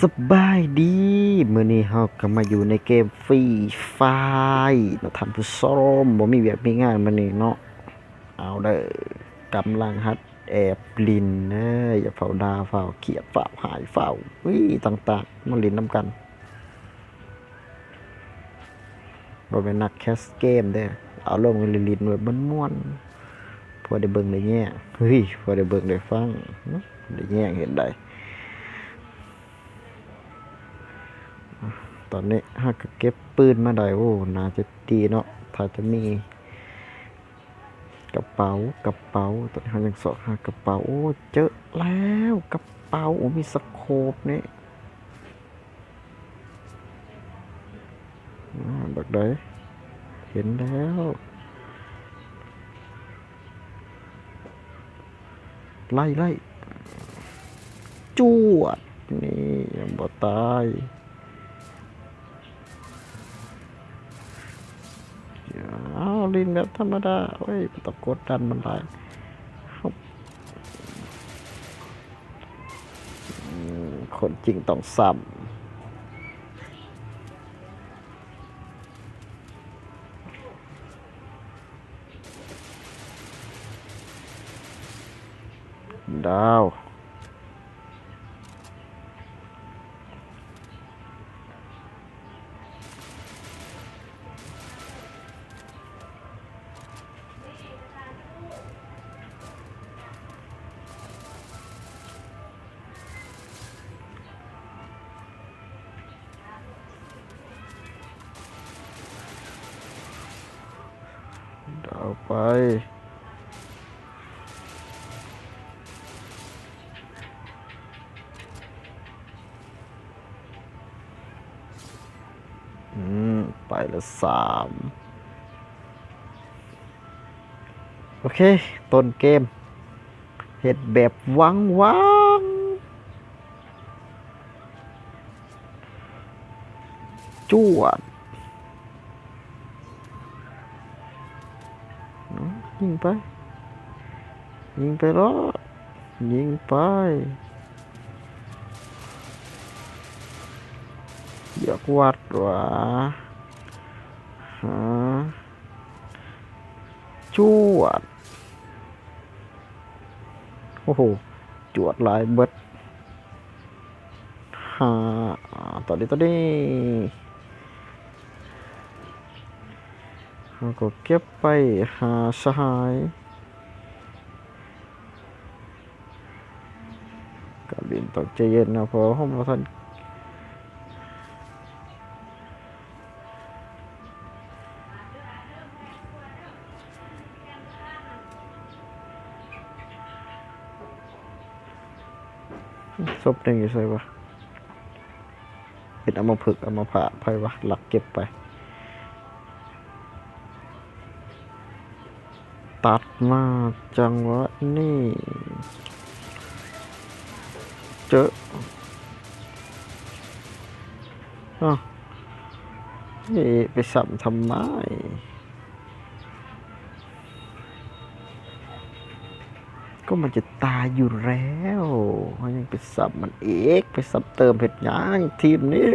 สบายดีมื้อนี้เฮาก็มาอยู่ในเกมฟรีไฟเนาะท่านผู้ชมบ่มีเวียกมีงานมื้อนี้เนาะเอาเด้อกำลังหัดแอบลิ้นเด้ออย่าเฝ้าด่าเฝ้าเขียดเฝ้าหายเฝ้าต่างๆมาเล่นนำกันบ่แม่นนักแคสเกมเด้อเอาลงมาลิ้นๆไว้ม่วนๆพอได้เบิ่งได้แยงพอได้เบิ่งได้ฟังได้แยงเห็นได้ ตอนนี้หากเก็บปืนมาได้โอ้น่าจะดีเนาะถ้าจะมีกระเป๋าตอนนี้เขายังสอดหากระเป๋าโอ้เจอแล้วกระเป๋าโอ้มีสโคปนี่บักได้เห็นแล้วไล่จวดนี่ยังบ่ตายอ้าวลินแบบธรรมดาเฮ้ยตะกดดันมันได้คนจริงต้องซ้ำดาวไปไปละสามโอเคต้นเกมเห็ดแบบวังจวดยิงไปแล้วยิงไปอยากวัดว่าฮะจวดโอ้โหจวดหลายเบิดฮะตอนนี้เราก็เก็บไปหาสหายกาบินต้องใจเย็นนะเพราะห้องเราท่านศพหนึ่งอยู่ใส่ปะเป็นเอามาผึกเอามาผ่าไพ่วะหลักเก็บไปตัดมาจังหวะนี่เจออ้าวไปสับทำไมก็มันจะตายอยู่แล้วมันยังไปสับมันเอกไปสับเติมเผ็ดย่างทีมนี้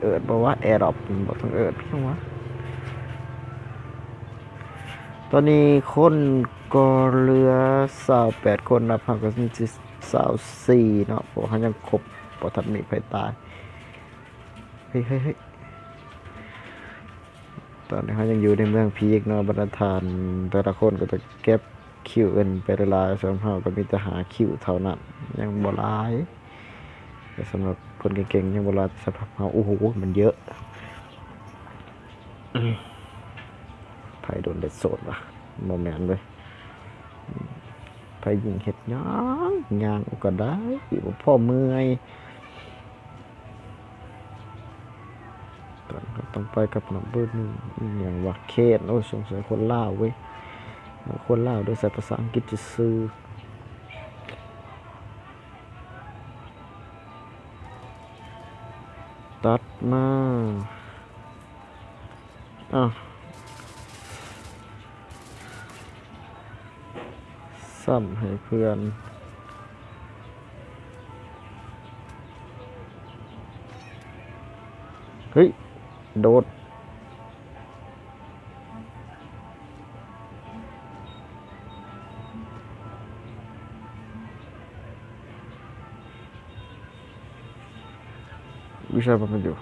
เอิดบอกว่าแอร์ดรอปบอกต้องเอิดพี่วะตอนนี้คนก็เรือ28 คนนะพังก็มี24เนาะเพราะเขายังครบพอทันมีใครตายเฮ้ยตอนนี้เขายังอยู่ในเมืองพีกเนาะบรรทานแต่ละคนก็จะเก็บคิวเอินไปหลายๆสำหรับเขาก็มีแต่หาคิวเท่านั้นยังบ่หลายแต่สำหรับคนเก่งๆยังบ่หลายสำหรับเขาโอ้โหมันเยอะไผโดนเด็ดโสดว่ะโมแมนเลยไผยิงเห็ดย่างก็ได้บ่พ่อเมื่อยตอนก็ต้องไปกับน้ำเบิ้ลอย่างว่าเคนโอ้สงสัยคนลาวเว้ยคนลาวโดยใช้ภาษาอังกฤษจะซื้อตัดมา อ้าวซ้ำให้เพื่อนเฮ้ยโดดวิชามันอยู่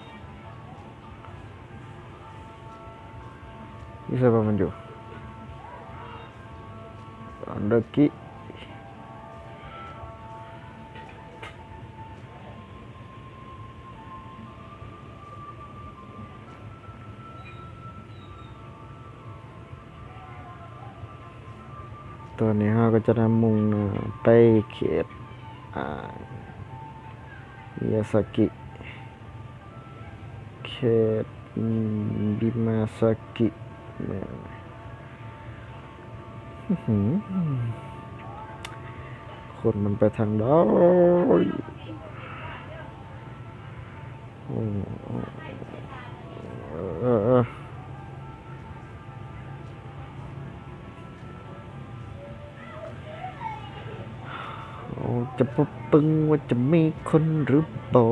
วิชามันอยู่อันเดอร์กิตอนนี้เราก็จะนำมุ่งหน้าไปเขตมิยาซากิเขตบิมาซากิเนี่ยคนมันไปทางดอยโอ้จะปบปึงว่าจะมีคนหรือเปล่า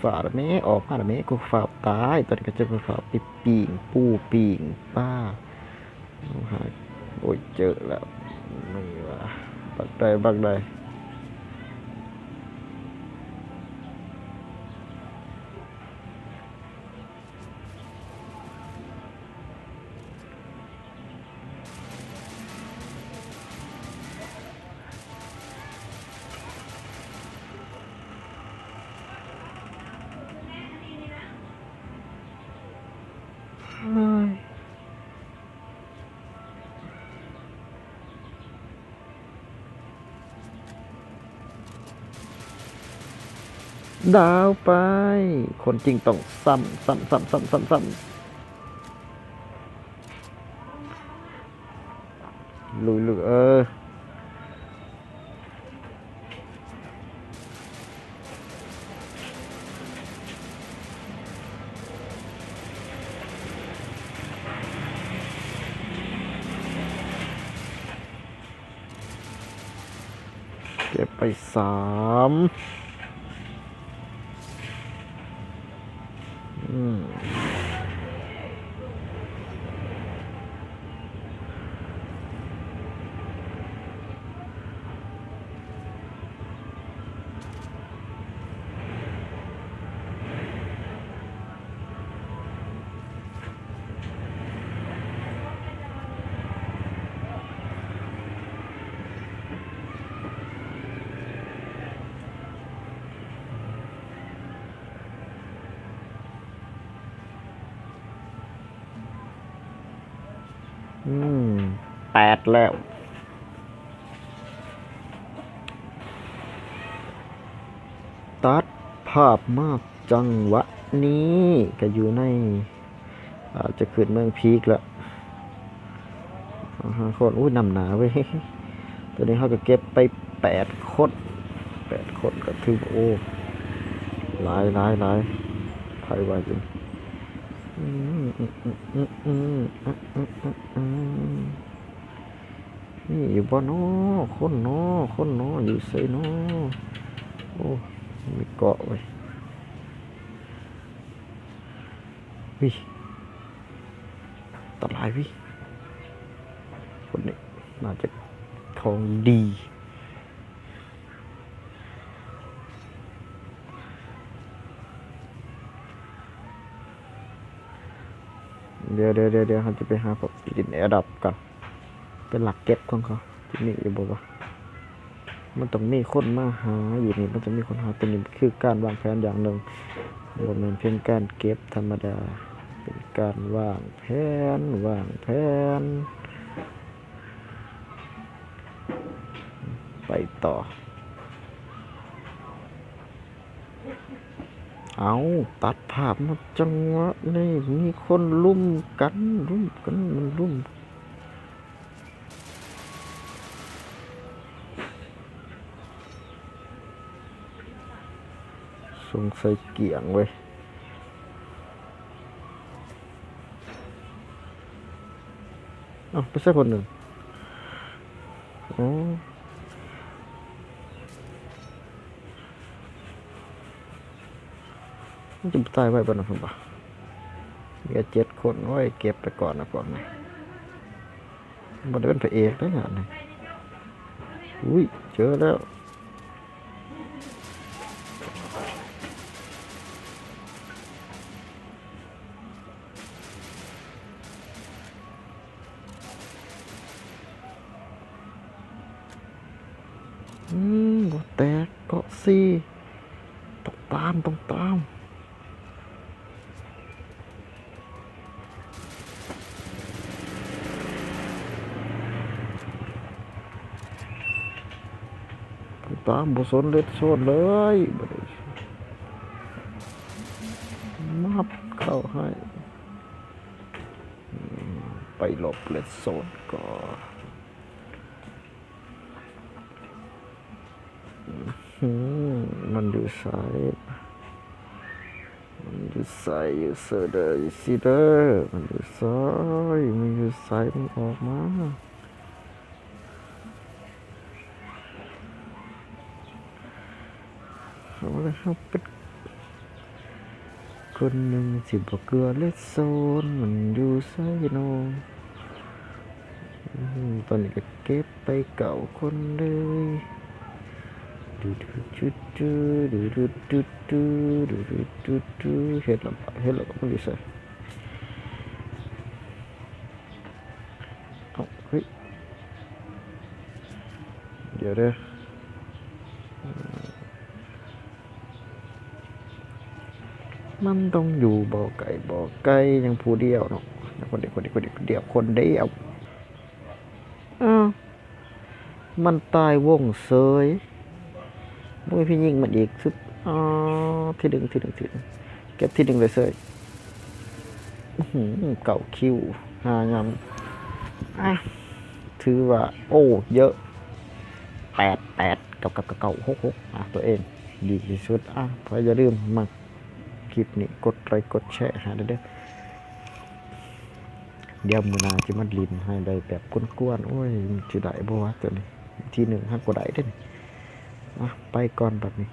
ฝ่าแม่ออกมาแม่กูฝ่าตายตอนนี้ก็จะไปฝ่าไปปีงปูปีงป้าหาโอ้ยเจอแล้วนี่ว่าบักใดบักใดดาวไปคนจริงต้องซ้ำลุยเก็บไป38แล้วตัดภาพมากจังหวะนี้ก็อยู่ในจะขึ้นเมืองพีกแล้วคนนำหนาเว้ยตอนนี้เขาก็เก็บไป8 คนก็ถือโอ้หลายไผว่าจริงนี่อยู่บ่น้อคนน้ออยู่ไสน้อโอ้มีเกาะไว้วิตลายวิคนนี้น่าจะของดีเดี๋ยวเขาจะไปหาพวกดินแอร์ดับกันเป็นหลักเก็บของเขาที่นี่อยู่บอกว่ามันต้องมีคนมาหาอยู่นี่มันจะมีคนหาตัวนี้คือการวางแผนอย่างหนึ่งบ่แม่นเพียงการเก็บธรรมดาเป็นการวางแผนไปต่อเอาตัดภาพมาจังหวะนี่มีคนลุ่มกันมันลุ่มสงสัยเกี่ยงเว้ย อ้าวไม่ใช่คนหนึ่งอ๋อมันจะตายไว้บ้านผมปะเหลือ7 คนโอ้ยเก็บไปก่อนนะก่อนนะมันได้เป็นพระเอกได้งานนี่อุ้ยเจอแล้วบ่แตกเกาะซีต้องตามบ่สนเลดโซนเลยบ่ได้มับเข้าให้ไปหลบเลดโซนก่อนอืมันอยู่ซ้ายมันอยู่ซ้ายอยู่เซอร์เดอร์อยู่ซีเดอร์มันอยู่ซ้ายมันอยู่ซ้ายมันออกมาเอาเลยครับเป็นคนหนึ่งสิบเกลือเลดโซนมันอยู่ซ้ายโนตอนนี้ก็เก็บไปเก่าคนเลยดูดูดูดูดูดูดูดูดูดูดูเห็นแล้วก็ไม่ได้ใส่เอาเฮ้ยเดี๋ยวเด้อมันต้องอยู่บ่อไก่ยังผู้เดียวเนาะคนเดียวอ้าวมันตายวงเสยบ่มีพี่ยิงมันอีกสุดอ๋อที่หนึ่งเก็บที่หนึ่งเลยเสยเก่าคิวหายำอ่ะถือว่าโอ้เยอะ8กับเก่า6อ่ะตัวเองดีที่สุดอ่ะพออย่าลืมมาคลิปนี้กดไลค์กดแชร์หาเด้อเดี๋ยวมื้อหน้าสิมาลินให้ได้แบบกวนๆโอ้ยสิได้บ่วะตัวนี้ทีหนึ่งฮักบ่ได้เด้อนี่อ่ะไปก่อนบัดนี้